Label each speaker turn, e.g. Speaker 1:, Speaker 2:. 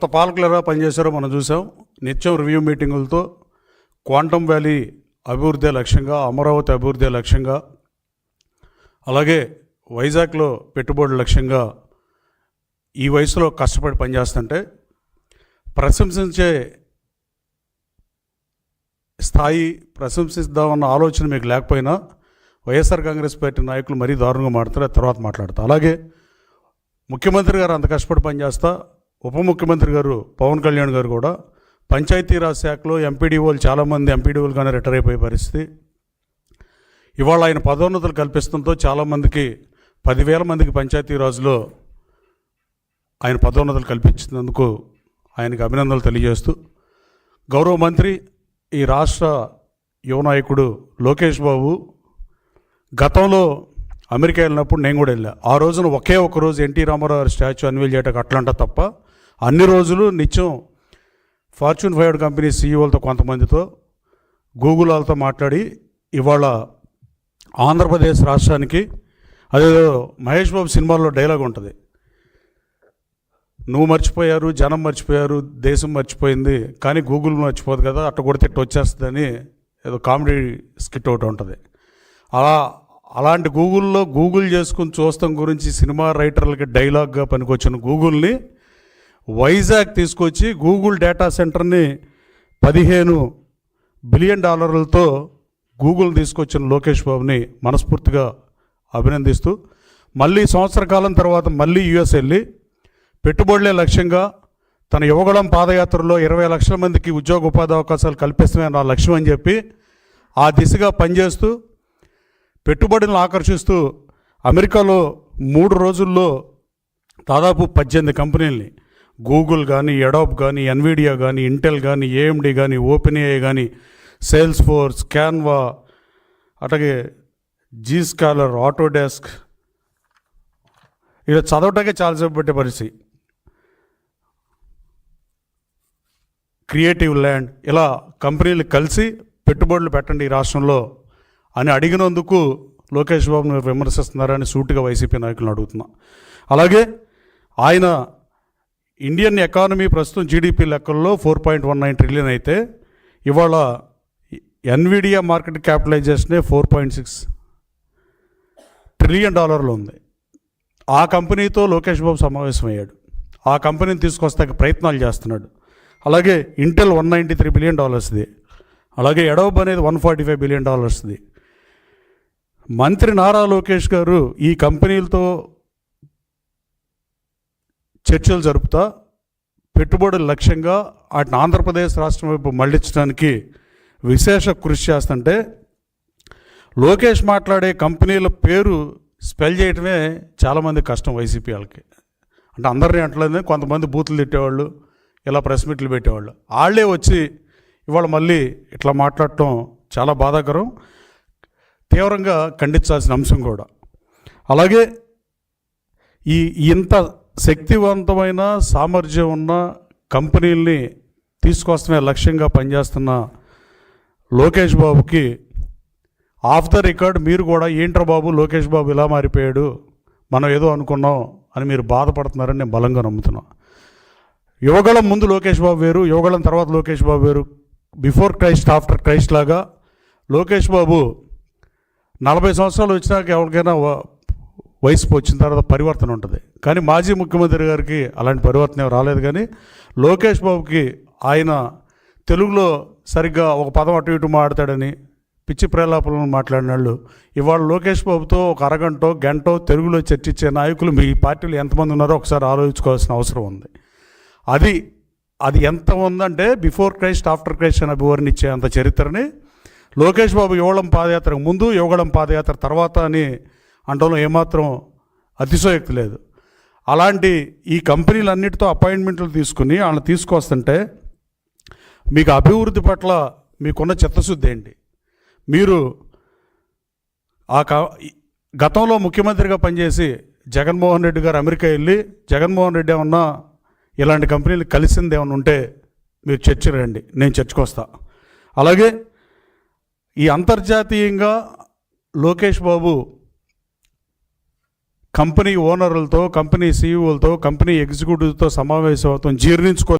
Speaker 1: కొత్త పాలకులు ఎలా పనిచేశారో మనం చూసాం. నిత్యం రివ్యూ మీటింగులతో క్వాంటమ్ వ్యాలీ అభివృద్ధి లక్ష్యంగా, అమరావతి అభివృద్ధి లక్ష్యంగా, అలాగే వైజాగ్లో పెట్టుబడుల లక్ష్యంగా ఈ వయసులో కష్టపడి పనిచేస్తుంటే ప్రశంసించే స్థాయి, ప్రశంసిద్దామన్న ఆలోచన మీకు లేకపోయినా వైఎస్ఆర్ కాంగ్రెస్ పార్టీ నాయకులు మరీ దారుణంగా మాట్లాడతారు. తర్వాత మాట్లాడతా. అలాగే ముఖ్యమంత్రి గారు అంత కష్టపడి పనిచేస్తా, ఉప ముఖ్యమంత్రి గారు పవన్ కళ్యాణ్ గారు కూడా పంచాయతీరాజ్ శాఖలో ఎంపీడీఓలు చాలామంది ఎంపీడీఓలుగానే రిటైర్ అయిపోయే పరిస్థితి. ఇవాళ ఆయన పదోన్నతులు కల్పిస్తుందో చాలామందికి 10,000 మందికి పంచాయతీరాజ్లో ఆయన పదోన్నతులు కల్పించినందుకు ఆయనకు అభినందనలు తెలియజేస్తూ, గౌరవ మంత్రి ఈ రాష్ట్ర యువ నాయకుడు లోకేష్ బాబు గతంలో అమెరికా వెళ్ళినప్పుడు నేను కూడా వెళ్ళా. ఆ రోజున ఒకే ఒక రోజు ఎన్టీ రామారావు గారి స్టాచ్యూ అన్వీల్ చేయడానికి అట్లంట తప్ప అన్ని రోజులు నిత్యం ఫార్చ్యూన్ 500 కంపెనీ సీఈఓలతో, కొంతమందితో, గూగుల్ వాళ్ళతో మాట్లాడి ఇవాళ ఆంధ్రప్రదేశ్ రాష్ట్రానికి, అదేదో మహేష్ బాబు సినిమాల్లో డైలాగ్ ఉంటుంది, నువ్వు మర్చిపోయారు, జనం మర్చిపోయారు, దేశం మర్చిపోయింది, కానీ గూగుల్ మర్చిపోదు కదా, అట్ట కొడితే ఇట్ట వచ్చేస్తుందని ఏదో కామెడీ స్కిట్ ఒకటి ఉంటుంది. అలాంటి గూగుల్ చేసుకుని చూస్తాం గురించి సినిమా రైటర్లకి డైలాగ్గా పనికొచ్చిన గూగుల్ని వైజాగ్ తీసుకొచ్చి గూగుల్ డేటా సెంటర్ని $15 బిలియన్ గూగుల్ తీసుకొచ్చిన లోకేష్ బాబుని మనస్ఫూర్తిగా అభినందిస్తూ, మళ్ళీ సంవత్సర కాలం తర్వాత మళ్ళీ యుఎస్ వెళ్ళి పెట్టుబడులే లక్ష్యంగా తన యువగళం పాదయాత్రలో 20 లక్షల మందికి ఉద్యోగ ఉపాధి అవకాశాలు కల్పిస్తమే నా లక్ష్యం అని చెప్పి ఆ దిశగా పనిచేస్తూ పెట్టుబడులను ఆకర్షిస్తూ అమెరికాలో 3 రోజుల్లో దాదాపు 18 కంపెనీలని, గూగుల్ కానీ, అడోబ్ కానీ, ఎన్విడియా కానీ, ఇంటెల్ కానీ, ఏఎండి కానీ, ఓపెన్ఏఐ కానీ, సేల్స్ ఫోర్స్, క్యాన్వా, అట్లాగే జీస్కాలర్, ఆటోడెస్క్, ఇలా చదవటాకే చాలాసేపు పెట్టే పరిస్థితి, క్రియేటివ్ ల్యాండ్, ఇలా కంపెనీలు కలిసి పెట్టుబడులు పెట్టండి ఈ రాష్ట్రంలో అని అడిగినందుకు లోకేష్ బాబును విమర్శిస్తున్నారని సూటిగా వైసీపీ నాయకులను అడుగుతున్నా. అలాగే ఆయన ఇండియన్ ఎకానమీ ప్రస్తుతం జీడిపి లెక్కల్లో 4.19 ట్రిలియన్ అయితే ఇవాళ ఎన్విడియా మార్కెట్ క్యాపిటలైజేషనే $4.6 ట్రిలియన్ ఉంది. ఆ కంపెనీతో లోకేష్ బాబు సమావేశమయ్యాడు. ఆ కంపెనీని తీసుకొస్తాక ప్రయత్నాలు చేస్తున్నాడు. అలాగే ఇంటెల్ $193 బిలియన్, అలాగే అడోబ్ అనేది $145 బిలియన్. మంత్రి నారా లోకేష్ గారు ఈ కంపెనీలతో చర్చలు జరుపుతా పెట్టుబడుల లక్ష్యంగా వాటిని ఆంధ్రప్రదేశ్ రాష్ట్రం వైపు మళ్లించడానికి విశేష కృషి చేస్తుంటే, లోకేష్ మాట్లాడే కంపెనీల పేరు స్పెల్ చేయటమే చాలామంది కష్టం వైసీపీ వాళ్ళకి. అంటే అందరినీ అంటలేదు, కొంతమంది బూతులు తిట్టేవాళ్ళు, ఇలా ప్రెస్ మీట్లు పెట్టేవాళ్ళు, వాళ్ళే వచ్చి ఇవాళ మళ్ళీ ఇట్లా మాట్లాడటం చాలా బాధాకరం, తీవ్రంగా ఖండించాల్సిన అంశం కూడా. అలాగే ఇంత శక్తివంతమైన సామర్థ్యం ఉన్న కంపెనీల్ని తీసుకొస్తమే లక్ష్యంగా పనిచేస్తున్న లోకేష్ బాబుకి ఆఫ్ ద రికార్డ్ మీరు కూడా ఏంట్రా బాబు లోకేష్ బాబు ఇలా మారిపోయాడు, మనం ఏదో అనుకున్నాం అని మీరు బాధపడుతున్నారని నేను బలంగా నమ్ముతున్నాను. యువగళం ముందు లోకేష్ బాబు వేరు, యువగళం తర్వాత లోకేష్ బాబు వేరు. బిఫోర్ క్రైస్ట్ ఆఫ్టర్ క్రైస్ట్ లాగా లోకేష్ బాబు 40 సంవత్సరాలు వచ్చినాక ఎవరికైనా వయసు వచ్చిన తర్వాత పరివర్తన ఉంటుంది, కానీ మాజీ ముఖ్యమంత్రి గారికి అలాంటి పరివర్తన రాలేదు. కానీ లోకేష్ బాబుకి ఆయన తెలుగులో సరిగ్గా ఒక పదం అటు ఇటు మాట్లాడతాడని పిచ్చి ప్రేలాపలను మాట్లాడిన వాళ్ళు ఇవాళ లోకేష్ బాబుతో ఒక గంటో తెలుగులో చర్చించే నాయకులు మీ పార్టీలో ఎంతమంది ఉన్నారో ఒకసారి ఆలోచించుకోవాల్సిన అవసరం ఉంది. అది ఎంత ఉందంటే బిఫోర్ క్రైస్ట్ ఆఫ్టర్ క్రైస్ట్ అని అభివర్ణించే అంత చరిత్రని లోకేష్ బాబు యువగళం పాదయాత్రకు ముందు, యువగళం పాదయాత్ర తర్వాత అని అంటంలో ఏమాత్రం అతిశయోక్తి లేదు. అలాంటి ఈ కంపెనీలన్నిటితో అపాయింట్మెంట్లు తీసుకుని వాళ్ళని తీసుకొస్తుంటే మీకు అభివృద్ధి పట్ల మీకున్న చిత్తశుద్ధి ఏంటి? మీరు గతంలో ముఖ్యమంత్రిగా పనిచేసి జగన్మోహన్ రెడ్డి గారు అమెరికా వెళ్ళి జగన్మోహన్ రెడ్డి ఏమన్నా ఇలాంటి కంపెనీలు కలిసింది ఏమన్నా ఉంటే మీరు చర్చ రండి, నేను చర్చకు వస్తా. అలాగే ఈ అంతర్జాతీయంగా Lokesh Babu company ఓనర్లతో, company సీఈఓలతో, company ఎగ్జిక్యూటివ్తో సమావేశం అవుతాం జీర్ణించుకో